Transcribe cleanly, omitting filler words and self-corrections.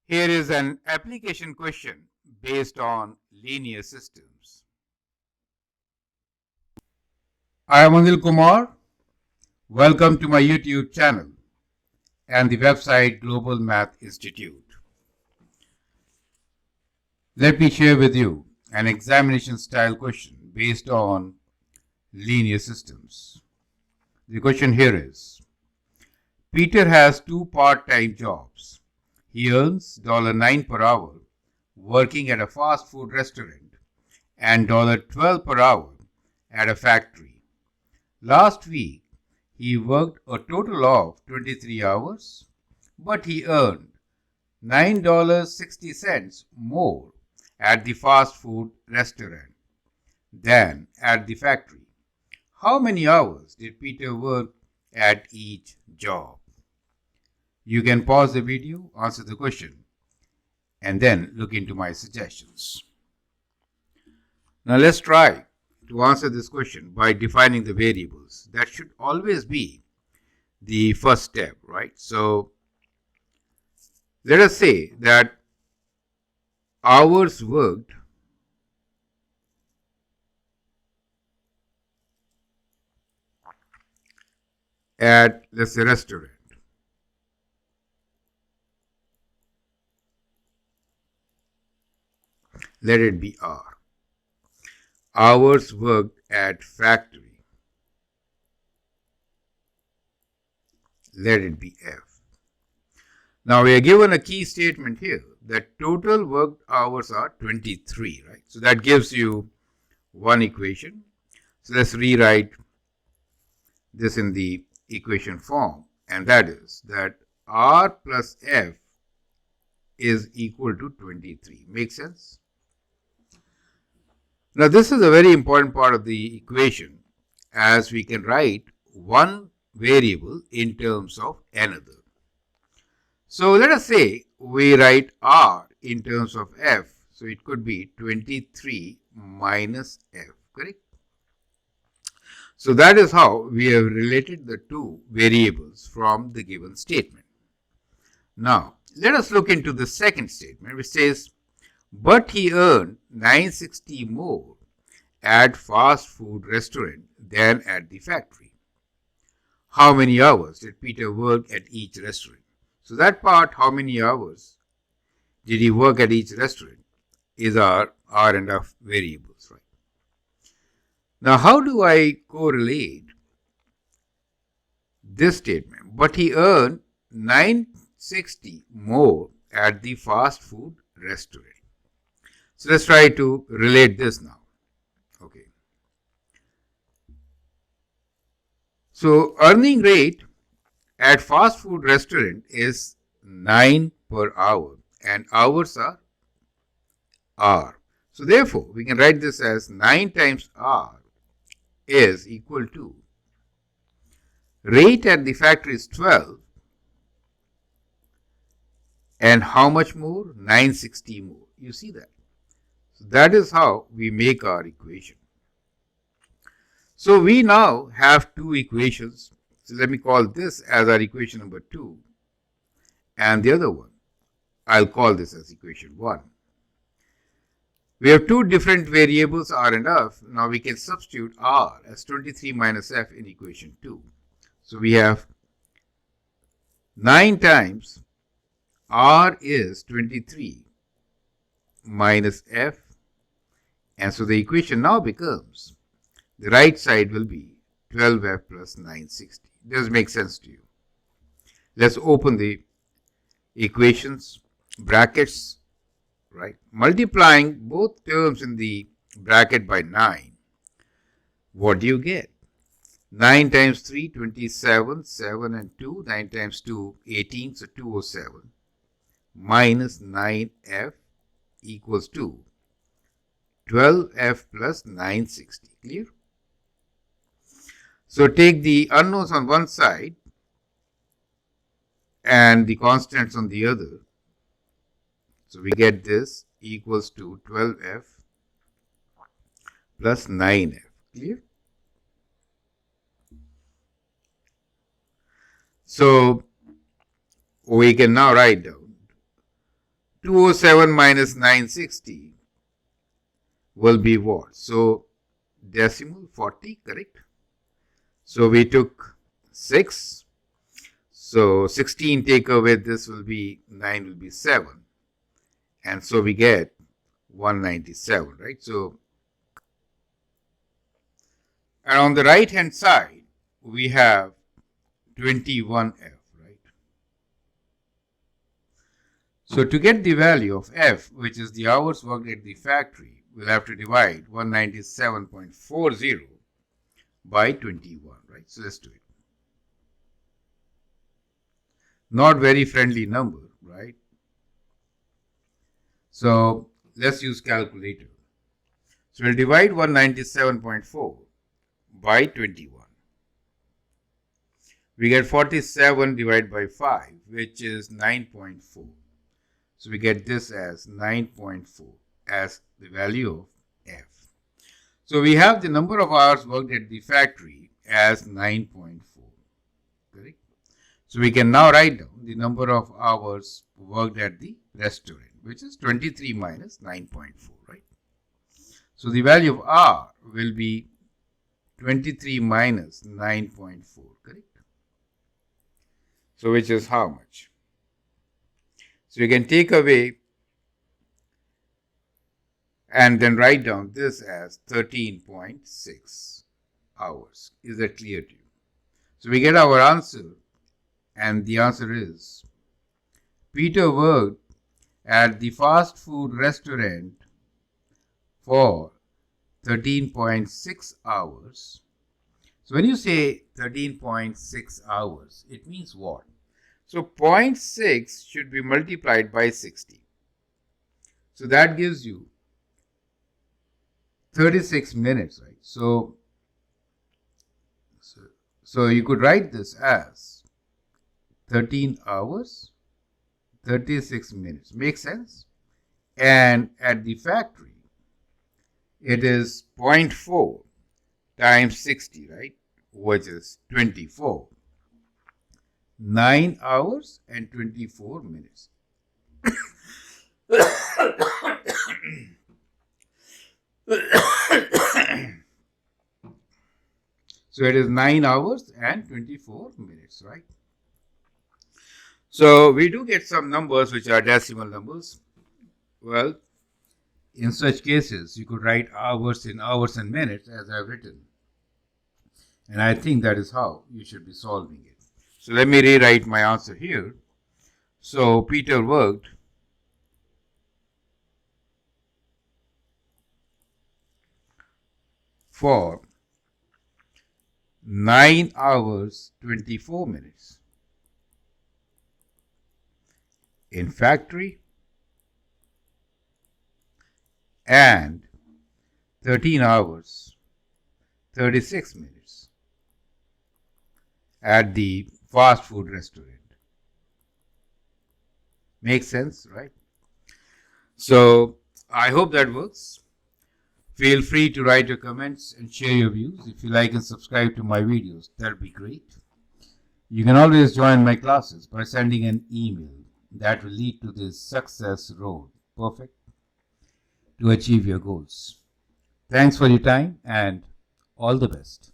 Here is an application question based on linear systems. I am Anil Kumar. Welcome to my YouTube channel and the website Global Math Institute. Let me share with you an examination style question based on linear systems. The question here is, Peter has two part-time jobs. He earns $9 per hour working at a fast food restaurant and $12 per hour at a factory. Last week, he worked a total of 23 hours, but he earned $9.60 more at the fast food restaurant than at the factory. How many hours did Peter work at each job? You can pause the video, answer the question, and then look into my suggestions. Now let's try to answer this question by defining the variables. That should always be the first step, right? So let us say that hours worked at, let's say, restaurant. Let it be R. Hours worked at factory. Let it be F. Now we are given a key statement here that total worked hours are 23, right? So that gives you one equation. So let's rewrite this in the equation form, and that is that R plus F is equal to 23. Make sense? Now this is a very important part of the equation, as we can write one variable in terms of another. So let us say we write R in terms of F. So it could be 23 minus F, correct? So that is how we have related the two variables from the given statement. Now let us look into the second statement, which says, but he earned $9.60 more at fast food restaurant than at the factory. How many hours did Peter work at each restaurant? So that part, how many hours did he work at each restaurant, is our R and F variables, right? Now how do I correlate this statement? But he earned $9.60 more at the fast food restaurant. So let's try to relate this now. Okay. So earning rate at fast food restaurant is 9 per hour and hours are R. So therefore, we can write this as 9 times R is equal to rate at the factory is 12 and how much more? 960 more. You see that? So that is how we make our equation. So we now have two equations. So let me call this as our equation number 2 and the other one, I'll call this as equation 1. We have two different variables R and F. Now we can substitute R as 23 minus F in equation 2. So we have 9 times R is 23 minus F, and so the equation now becomes, the right side will be 12F plus 960. Does make sense to you? Let's open the equations, brackets, right? Multiplying both terms in the bracket by 9. What do you get? 9 times 3, 27, 7 and 2, 9 times 2, 18, so 207, minus 9F equals to 12F plus 960. Clear? So take the unknowns on one side and the constants on the other. So we get this equals to 12F plus 9F. Clear? So we can now write down 207 minus 960 will be what? So decimal 40, correct? So we took 6. So 16 take away this will be 9 will be 7. And so we get 197, right? So, and on the right hand side, we have 21F, right? So to get the value of F, which is the hours worked at the factory, we'll have to divide 197.40 by 21, right? So let's do it. Not very friendly number, right? So let's use calculator. So we'll divide 197.4 by 21. We get 47 divided by 5, which is 9.4. So we get this as 9.4 as the value of F. So we have the number of hours worked at the factory as 9.4. Correct? So we can now write down the number of hours worked at the restaurant, which is 23 minus 9.4, right? So the value of R will be 23 minus 9.4, correct? So which is how much? So you can take away and then write down this as 13.6 hours. Is that clear to you? So we get our answer, and the answer is Peter worked at the fast food restaurant for 13.6 hours. So when you say 13.6 hours, it means what? So 0.6 should be multiplied by 60. So that gives you 36 minutes, right? So you could write this as 13 hours, 36 minutes. Makes sense? And at the factory, it is 0.4 times 60, right? Which is 24. 9 hours and 24 minutes. So it is 9 hours and 24 minutes, right? So we do get some numbers which are decimal numbers. Well, in such cases, you could write hours in hours and minutes as I've written. And I think that is how you should be solving it. So let me rewrite my answer here. So Peter worked for 9 hours 24 minutes in factory and 13 hours 36 minutes at the fast food restaurant. Makes sense, right? So I hope that works. Feel free to write your comments and share your views. If you like and subscribe to my videos, that would be great. You can always join my classes by sending an email that will lead to this success road. Perfect. To achieve your goals. Thanks for your time and all the best.